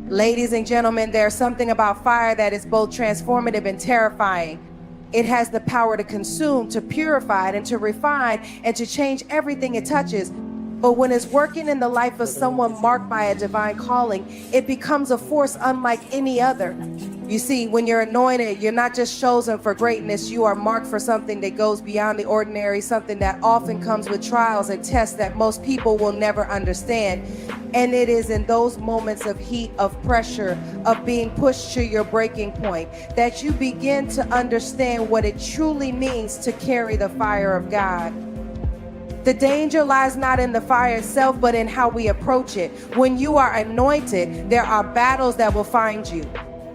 Ladies and gentlemen, there's something about fire that is both transformative and terrifying. It has the power to consume, to purify, and to refine, and to change everything it touches. But when it's working in the life of someone marked by a divine calling, it becomes a force unlike any other. You see, when you're anointed, you're not just chosen for greatness, you are marked for something that goes beyond the ordinary, something that often comes with trials and tests that most people will never understand. And it is in those moments of heat, of pressure, of being pushed to your breaking point, that you begin to understand what it truly means to carry the fire of God. The danger lies not in the fire itself, but in how we approach it. When you are anointed, there are battles that will find you.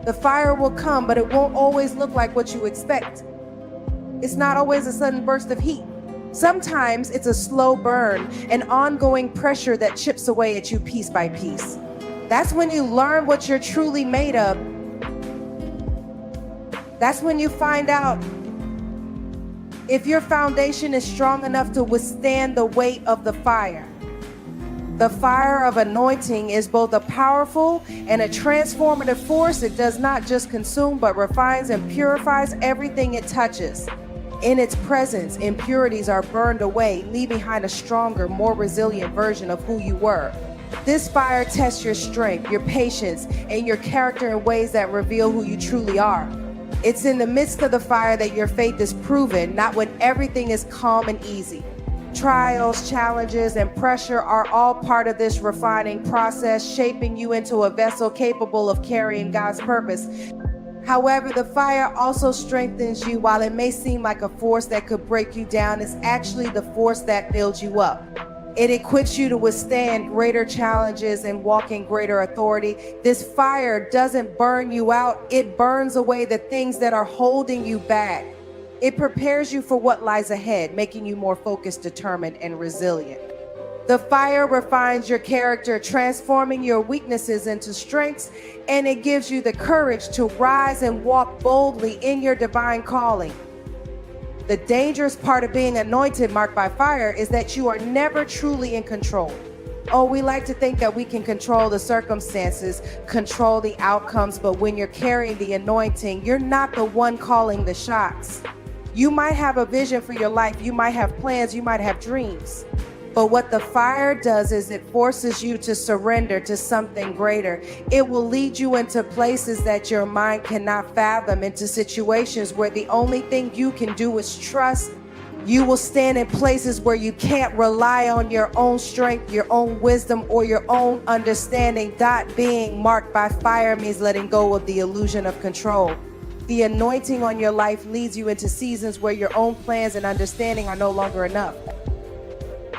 The fire will come, but it won't always look like what you expect. It's not always a sudden burst of heat. Sometimes it's a slow burn, an ongoing pressure that chips away at you piece by piece. That's when you learn what you're truly made of. That's when you find out if your foundation is strong enough to withstand the weight of the fire. The fire of anointing is both a powerful and a transformative force. It does not just consume, but refines and purifies everything it touches. In its presence, impurities are burned away, leaving behind a stronger, more resilient version of who you were. This fire tests your strength, your patience, and your character in ways that reveal who you truly are. It's in the midst of the fire that your faith is proven, not when everything is calm and easy. Trials, challenges, and pressure are all part of this refining process, shaping you into a vessel capable of carrying God's purpose. However, the fire also strengthens you. While it may seem like a force that could break you down, it's actually the force that builds you up. It equips you to withstand greater challenges and walk in greater authority. This fire doesn't burn you out. It burns away the things that are holding you back. It prepares you for what lies ahead, making you more focused, determined, and resilient. The fire refines your character, transforming your weaknesses into strengths, and it gives you the courage to rise and walk boldly in your divine calling. The dangerous part of being anointed, marked by fire, is that you are never truly in control. Oh, we like to think that we can control the circumstances, control the outcomes, but when you're carrying the anointing, you're not the one calling the shots. You might have a vision for your life, you might have plans, you might have dreams. But what the fire does is it forces you to surrender to something greater. It will lead you into places that your mind cannot fathom, into situations where the only thing you can do is trust. You will stand in places where you can't rely on your own strength, your own wisdom, or your own understanding. That being marked by fire means letting go of the illusion of control. The anointing on your life leads you into seasons where your own plans and understanding are no longer enough.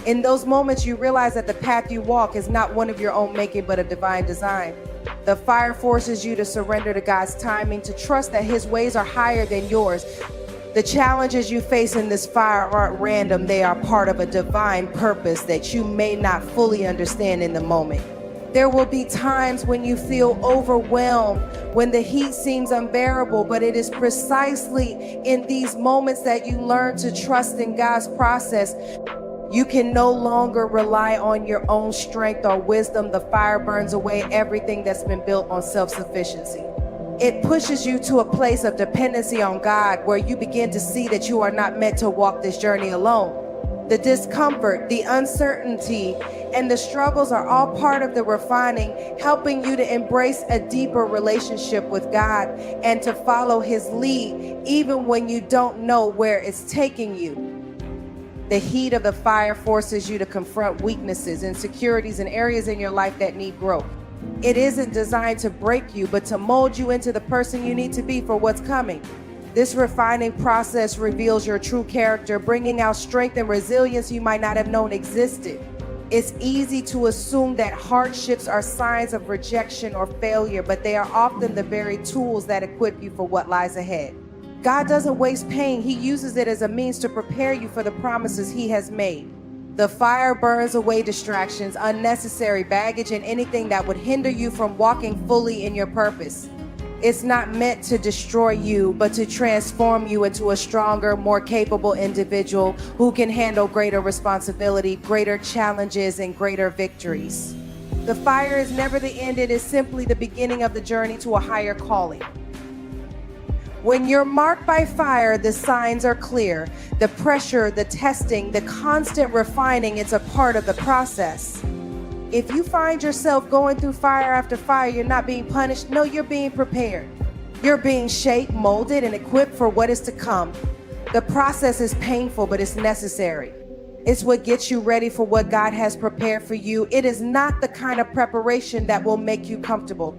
In those moments, you realize that the path you walk is not one of your own making, but a divine design. The fire forces you to surrender to God's timing, to trust that His ways are higher than yours. The challenges you face in this fire aren't random. They are part of a divine purpose that you may not fully understand in the moment. There will be times when you feel overwhelmed, when the heat seems unbearable, but it is precisely in these moments that you learn to trust in God's process. You can no longer rely on your own strength or wisdom. The fire burns away everything that's been built on self-sufficiency. It pushes you to a place of dependency on God, where you begin to see that you are not meant to walk this journey alone. The discomfort, the uncertainty, and the struggles are all part of the refining, helping you to embrace a deeper relationship with God and to follow His lead, even when you don't know where it's taking you. The heat of the fire forces you to confront weaknesses, insecurities, and areas in your life that need growth. It isn't designed to break you, but to mold you into the person you need to be for what's coming. This refining process reveals your true character, bringing out strength and resilience you might not have known existed. It's easy to assume that hardships are signs of rejection or failure, but they are often the very tools that equip you for what lies ahead. God doesn't waste pain. He uses it as a means to prepare you for the promises He has made. The fire burns away distractions, unnecessary baggage, and anything that would hinder you from walking fully in your purpose. It's not meant to destroy you, but to transform you into a stronger, more capable individual who can handle greater responsibility, greater challenges, and greater victories. The fire is never the end, it is simply the beginning of the journey to a higher calling. When you're marked by fire, the signs are clear. The pressure, the testing, the constant refining, it's a part of the process. If you find yourself going through fire after fire, you're not being punished. No, you're being prepared. You're being shaped, molded, and equipped for what is to come. The process is painful, but it's necessary. It's what gets you ready for what God has prepared for you. It is not the kind of preparation that will make you comfortable.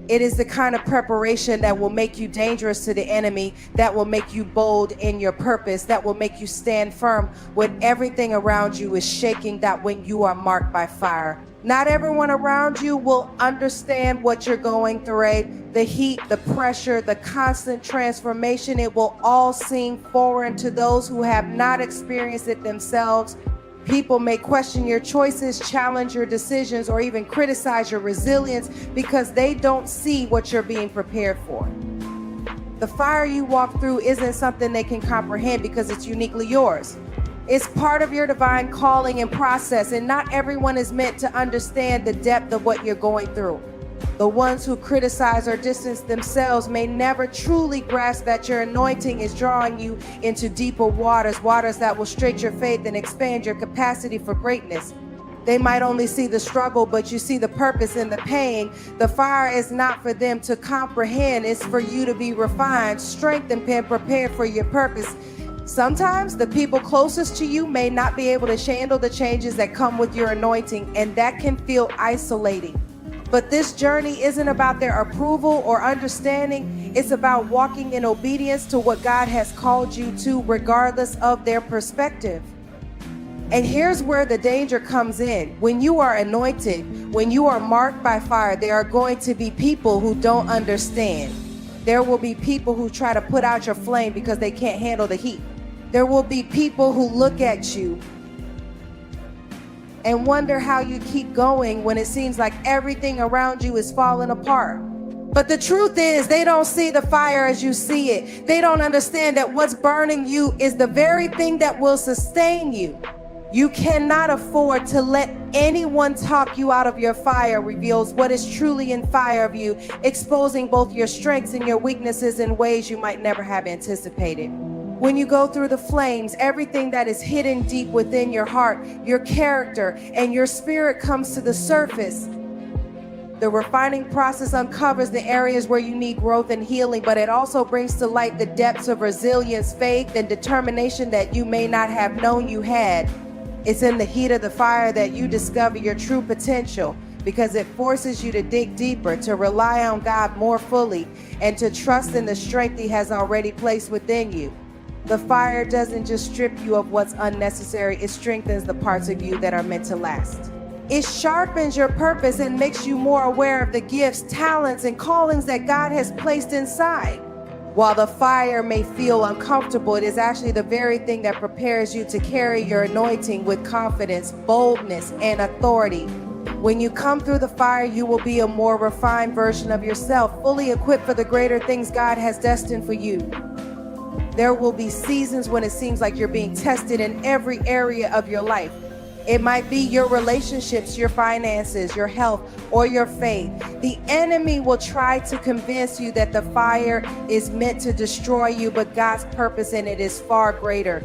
It is the kind of preparation that will make you dangerous to the enemy, that will make you bold in your purpose, that will make you stand firm when everything around you is shaking, that when you are marked by fire. Not everyone around you will understand what you're going through. The heat, the pressure, the constant transformation, it will all seem foreign to those who have not experienced it themselves. People may question your choices, challenge your decisions, or even criticize your resilience because they don't see what you're being prepared for. The fire you walk through isn't something they can comprehend because it's uniquely yours. It's part of your divine calling and process, and not everyone is meant to understand the depth of what you're going through. The ones who criticize or distance themselves may never truly grasp that your anointing is drawing you into deeper waters, waters that will stretch your faith and expand your capacity for greatness. They might only see the struggle, but you see the purpose in the pain. The fire is not for them to comprehend. It's for you to be refined, strengthened, and prepared for your purpose. Sometimes the people closest to you may not be able to handle the changes that come with your anointing, and that can feel isolating. But this journey isn't about their approval or understanding. It's about walking in obedience to what God has called you to, regardless of their perspective. And here's where the danger comes in. When you are anointed, when you are marked by fire, there are going to be people who don't understand. There will be people who try to put out your flame because they can't handle the heat. There will be people who look at you and wonder how you keep going when it seems like everything around you is falling apart. But the truth is, they don't see the fire as you see it. They don't understand that what's burning you is the very thing that will sustain you. You cannot afford to let anyone talk you out of your fire. Reveals what is truly in fire of you, exposing both your strengths and your weaknesses in ways you might never have anticipated. When you go through the flames, everything that is hidden deep within your heart, your character, and your spirit comes to the surface. The refining process uncovers the areas where you need growth and healing, but it also brings to light the depths of resilience, faith, and determination that you may not have known you had. It's in the heat of the fire that you discover your true potential, because it forces you to dig deeper, to rely on God more fully, and to trust in the strength He has already placed within you. The fire doesn't just strip you of what's unnecessary, it strengthens the parts of you that are meant to last. It sharpens your purpose and makes you more aware of the gifts, talents, and callings that God has placed inside. While the fire may feel uncomfortable, it is actually the very thing that prepares you to carry your anointing with confidence, boldness, and authority. When you come through the fire, you will be a more refined version of yourself, fully equipped for the greater things God has destined for you. There will be seasons when it seems like you're being tested in every area of your life. It might be your relationships, your finances, your health, or your faith. The enemy will try to convince you that the fire is meant to destroy you, but God's purpose in it is far greater.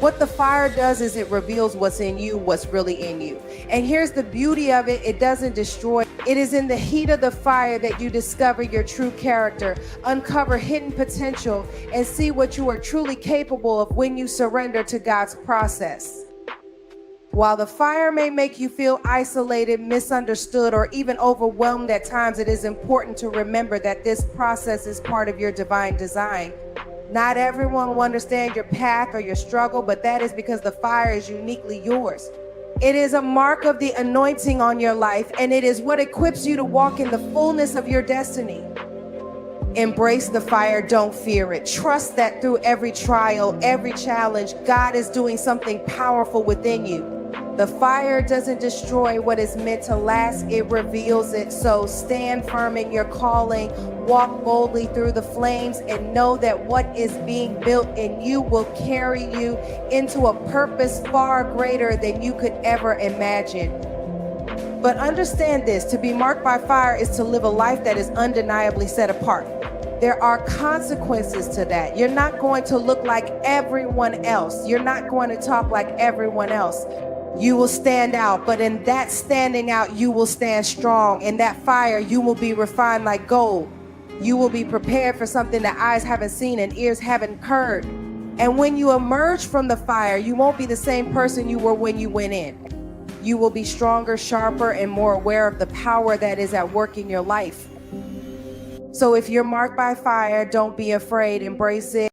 What the fire does is it reveals what's in you, what's really in you. And here's the beauty of it, it doesn't destroy. It is in the heat of the fire that you discover your true character, uncover hidden potential, and see what you are truly capable of when you surrender to God's process. While the fire may make you feel isolated, misunderstood, or even overwhelmed at times, it is important to remember that this process is part of your divine design. Not everyone will understand your path or your struggle, but that is because the fire is uniquely yours. It is a mark of the anointing on your life, and it is what equips you to walk in the fullness of your destiny. Embrace the fire, don't fear it. Trust that through every trial, every challenge, God is doing something powerful within you. The fire doesn't destroy what is meant to last, it reveals it. So stand firm in your calling, walk boldly through the flames, and know that what is being built in you will carry you into a purpose far greater than you could ever imagine. But understand this, to be marked by fire is to live a life that is undeniably set apart. There are consequences to that. You're not going to look like everyone else. You're not going to talk like everyone else. You will stand out, but in that standing out, you will stand strong. In that fire, you will be refined like gold. You will be prepared for something that eyes haven't seen and ears haven't heard. And when you emerge from the fire, you won't be the same person you were when you went in. You will be stronger, sharper, and more aware of the power that is at work in your life. So if you're marked by fire, don't be afraid, embrace it.